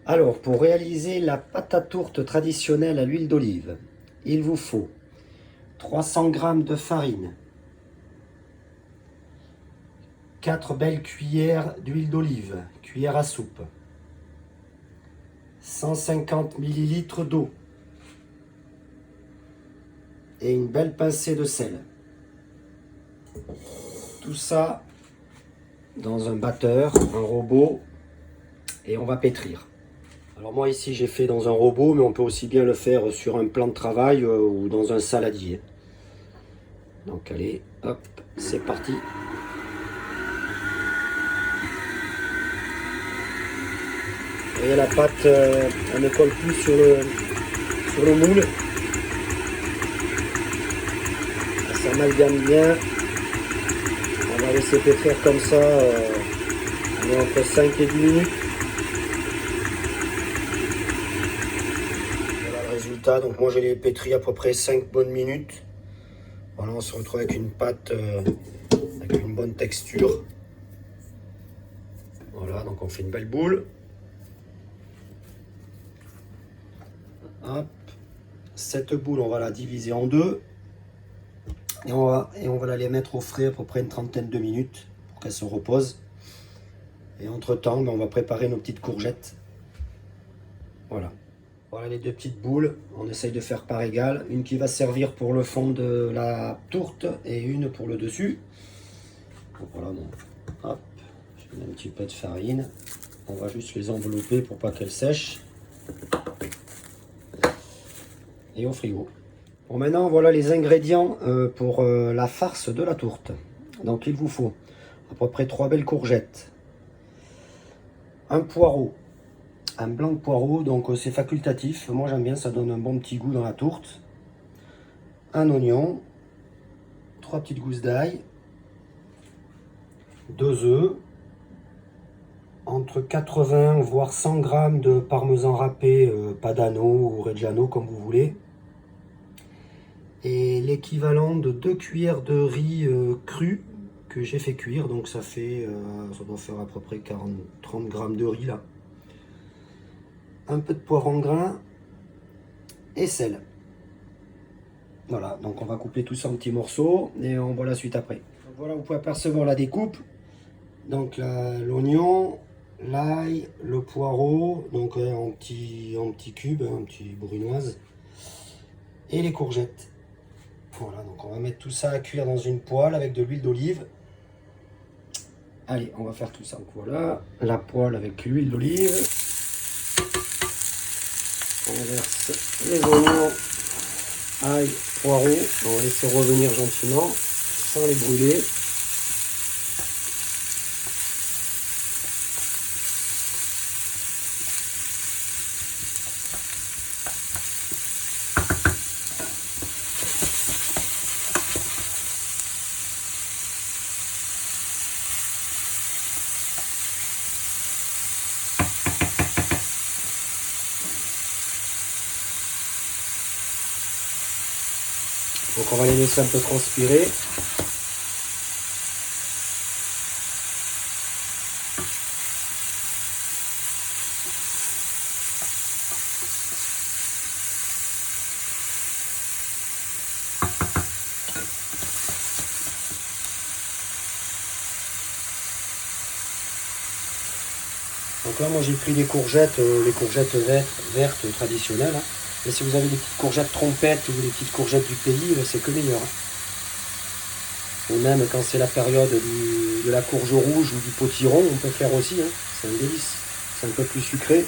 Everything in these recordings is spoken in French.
Alors, pour réaliser la pâte à tourte traditionnelle à l'huile d'olive, il vous faut 300 g de farine, 4 belles cuillères d'huile d'olive, cuillère à soupe, 150 ml d'eau et une belle pincée de sel. Tout ça dans un batteur, un robot, et on va pétrir. Alors moi ici j'ai fait dans un robot, mais on peut aussi bien le faire sur un plan de travail ou dans un saladier. Donc allez, hop, c'est parti. Vous voyez la pâte, elle ne colle plus sur le moule. Elle s'amalgame bien. On va laisser pétrir comme ça entre 5 et 10 minutes. Voilà le résultat. Donc moi je l'ai pétri à peu près 5 bonnes minutes. Voilà, on se retrouve avec une pâte avec une bonne texture. Voilà, donc on fait une belle boule. Hop. Cette boule, on va la diviser en deux. Et on va la les mettre au frais à peu près une trentaine de minutes pour qu'elle se repose. Et entre temps, on va préparer nos petites courgettes. Voilà. Voilà les deux petites boules. On essaye de faire par égal. Une qui va servir pour le fond de la tourte et une pour le dessus. Donc voilà, bon. Hop. Je mets un petit peu de farine. On va juste les envelopper pour pas qu'elles sèchent. Et au frigo. Bon, maintenant voilà les ingrédients pour la farce de la tourte. Donc il vous faut à peu près 3 belles courgettes, un poireau, un blanc de poireau, donc c'est facultatif, moi j'aime bien, ça donne un bon petit goût dans la tourte, un oignon, 3 petites gousses d'ail, 2 œufs, entre 80 voire 100 g de parmesan râpé, Padano ou Reggiano comme vous voulez, et l'équivalent de 2 cuillères de riz cru que j'ai fait cuire, donc ça fait ça doit faire à peu près 30 g de riz là, un peu de poivre en grains et sel. Voilà, donc on va couper tout ça en petits morceaux et on voit la suite après. Donc voilà, vous pouvez apercevoir la découpe. Donc l'oignon, l'ail, le poireau, donc en petits cubes, en petits brunoises, et les courgettes. Voilà, donc on va mettre tout ça à cuire dans une poêle avec de l'huile d'olive. Allez, on va faire tout ça. Donc voilà, la poêle avec l'huile d'olive. On verse les oignons, ail, poireau. On va laisser revenir gentiment, sans les brûler. Donc on va les laisser un peu transpirer. Donc là moi j'ai pris des courgettes, les courgettes vertes traditionnelles. Hein. Et si vous avez des petites courgettes trompettes ou des petites courgettes du pays, c'est que meilleur. Hein. Ou même quand c'est la période de la courge rouge ou du potiron, on peut faire aussi. Hein. C'est un délice. C'est un peu plus sucré.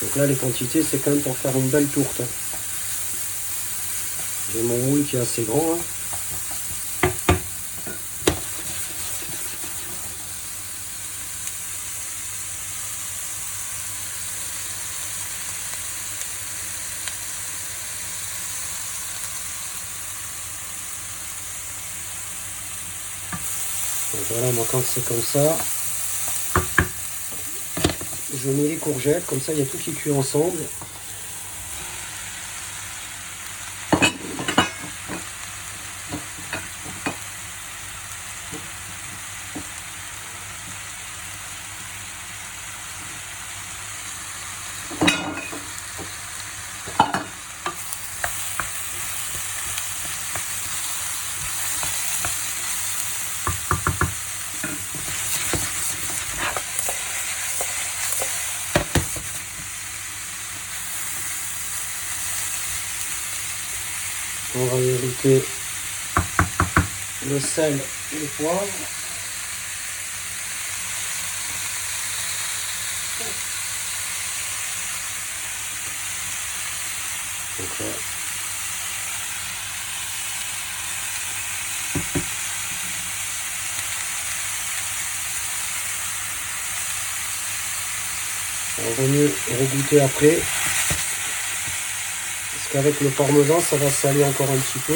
Donc là les quantités c'est quand même pour faire une belle tourte. Hein. J'ai mon moule qui est assez grand. Hein. Donc voilà, moi quand c'est comme ça, je mets les courgettes, comme ça il y a tout qui cuit ensemble. rajouter le sel et le poivre. Donc là, on va mieux regoûter après, parce qu'avec le parmesan ça va saler encore un petit peu.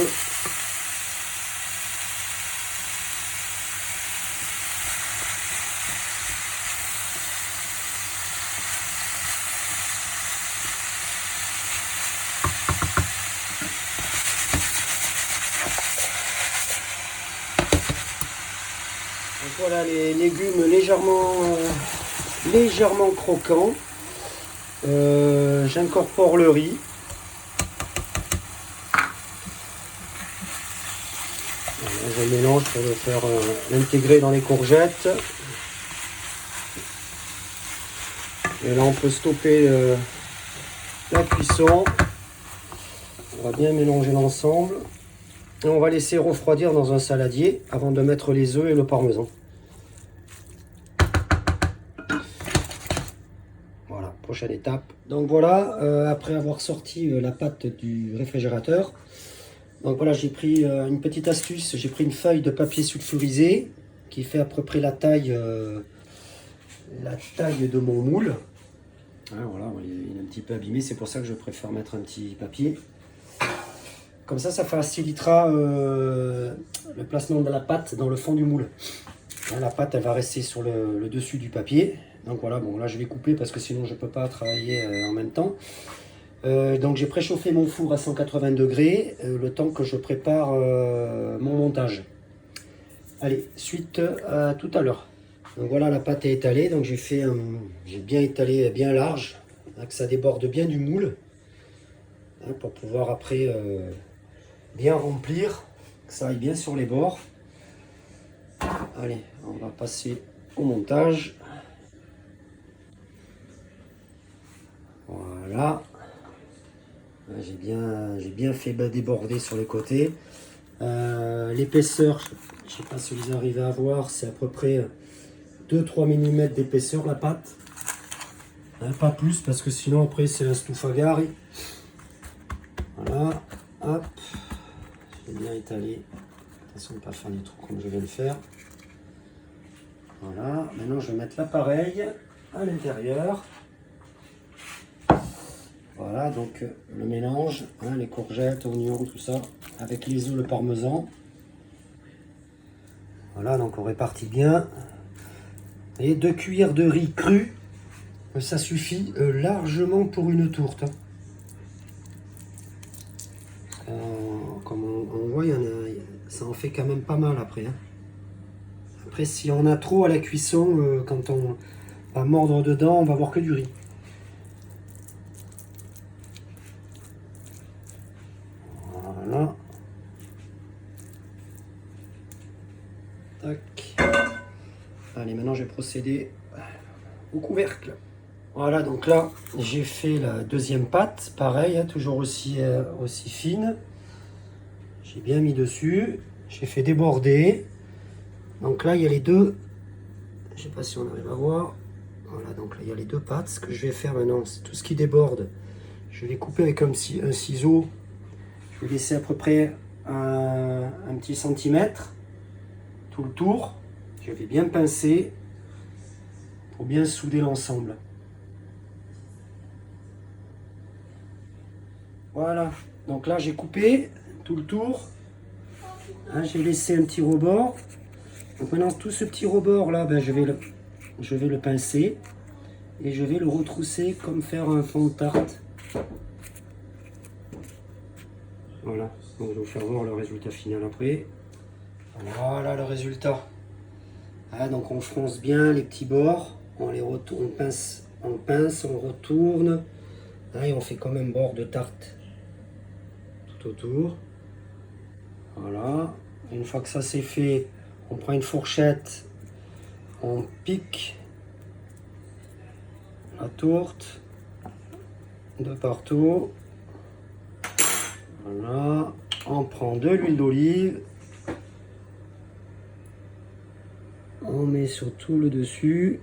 Donc voilà les légumes légèrement croquants. J'incorpore le riz. Voilà, je mélange pour le faire l'intégrer dans les courgettes. Et là on peut stopper la cuisson. On va bien mélanger l'ensemble. Et on va laisser refroidir dans un saladier avant de mettre les œufs et le parmesan. Voilà, prochaine étape. Donc voilà, après avoir sorti la pâte du réfrigérateur, donc voilà, j'ai pris une petite astuce. J'ai pris une feuille de papier sulfurisé qui fait à peu près la taille de mon moule. Hein, voilà, il est un petit peu abîmé, c'est pour ça que je préfère mettre un petit papier. Comme ça facilitera le placement de la pâte dans le fond du moule. Hein, la pâte, elle va rester sur le dessus du papier. Donc voilà, bon là je vais couper parce que sinon je ne peux pas travailler en même temps. Donc j'ai préchauffé mon four à 180 degrés le temps que je prépare mon montage. Allez, suite à tout à l'heure. Donc voilà, la pâte est étalée, donc j'ai bien étalé bien large, hein, que ça déborde bien du moule, hein, pour pouvoir après bien remplir, que ça aille bien sur les bords. Allez, on va passer au montage. Voilà, j'ai bien fait déborder sur les côtés. L'épaisseur, je ne sais pas si vous arrivez à voir, c'est à peu près 2-3 mm d'épaisseur la pâte. Hein, pas plus parce que sinon après c'est un stufagari. Voilà, hop, j'ai bien étalé. Attention de ne pas faire des trous comme je viens de faire. Voilà, maintenant je vais mettre l'appareil à l'intérieur. Voilà, donc le mélange, hein, les courgettes, oignons, tout ça, avec les œufs, le parmesan. Voilà, donc on répartit bien. Et 2 cuillères de riz cru, ça suffit largement pour une tourte. Comme on voit, ça en fait quand même pas mal après. Hein. Après, si on a trop à la cuisson, quand on va mordre dedans, on va voir que du riz. Voilà. Tac. Allez, maintenant je vais procéder au couvercle. Voilà, donc là j'ai fait la deuxième pâte, pareil, hein, toujours aussi fine. J'ai bien mis dessus, j'ai fait déborder. Donc là il y a les deux, je sais pas si on arrive à voir. Voilà, donc là il y a les deux pâtes. Ce que je vais faire maintenant, c'est tout ce qui déborde, je vais les couper avec un ciseau. Je vais laisser à peu près un petit centimètre tout le tour. Je vais bien pincer pour bien souder l'ensemble. Voilà, donc là j'ai coupé tout le tour. Hein, j'ai laissé un petit rebord. Donc maintenant tout ce petit rebord là, je vais le pincer et je vais le retrousser comme faire un fond de tarte. Voilà, donc je vais vous faire voir le résultat final après. Voilà le résultat. Ah, donc on fronce bien les petits bords, on les retourne, on pince, on retourne, ah, et on fait comme un bord de tarte tout autour. Voilà, une fois que ça c'est fait, on prend une fourchette, on pique la tourte de partout. Voilà, on prend de l'huile d'olive. On met sur tout le dessus.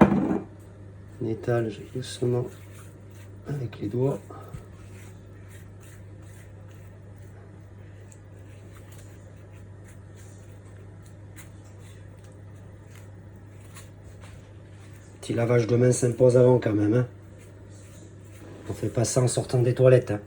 On étale doucement avec les doigts. Petit lavage de main s'impose avant quand même. Hein. On fait pas ça en sortant des toilettes. Hein.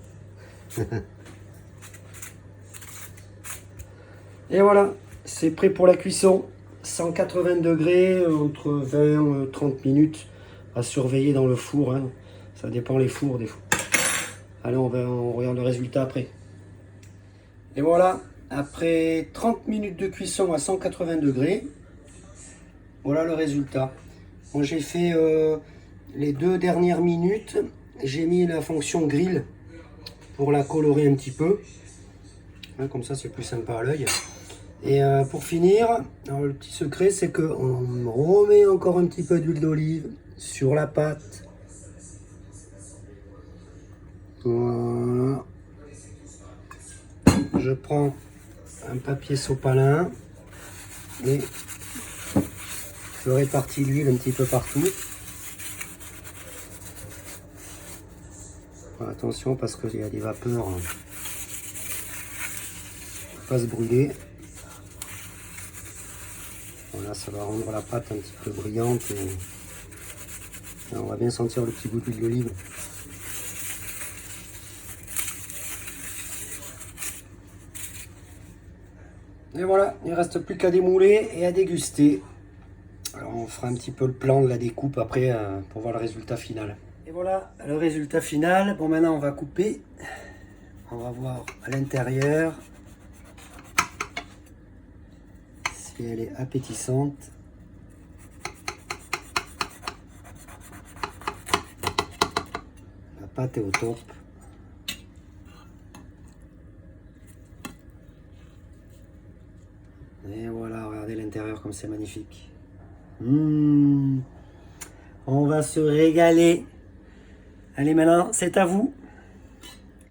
Et voilà, c'est prêt pour la cuisson. 180 degrés, entre 20 et 30 minutes à surveiller dans le four. Hein. Ça dépend les fours des fois. Allez, on regarde le résultat après. Et voilà, après 30 minutes de cuisson à 180 degrés, voilà le résultat. Bon, j'ai fait les 2 dernières minutes, j'ai mis la fonction grill pour la colorer un petit peu. Hein, comme ça, c'est plus sympa à l'œil. Et pour finir, alors, le petit secret, c'est qu'on remet encore un petit peu d'huile d'olive sur la pâte. Voilà. Je prends un papier sopalin et je répartis l'huile un petit peu partout. Voilà, attention parce qu'il y a des vapeurs, hein. Faut pas se brûler. Voilà, ça va rendre la pâte un petit peu brillante et on va bien sentir le petit goût d'huile d'olive. Et voilà, il ne reste plus qu'à démouler et à déguster. Alors on fera un petit peu le plan de la découpe après pour voir le résultat final. Et voilà le résultat final. Bon, maintenant on va couper. On va voir à l'intérieur si elle est appétissante. La pâte est au top. Et voilà, regardez l'intérieur comme c'est magnifique. On va se régaler. Allez, maintenant, c'est à vous.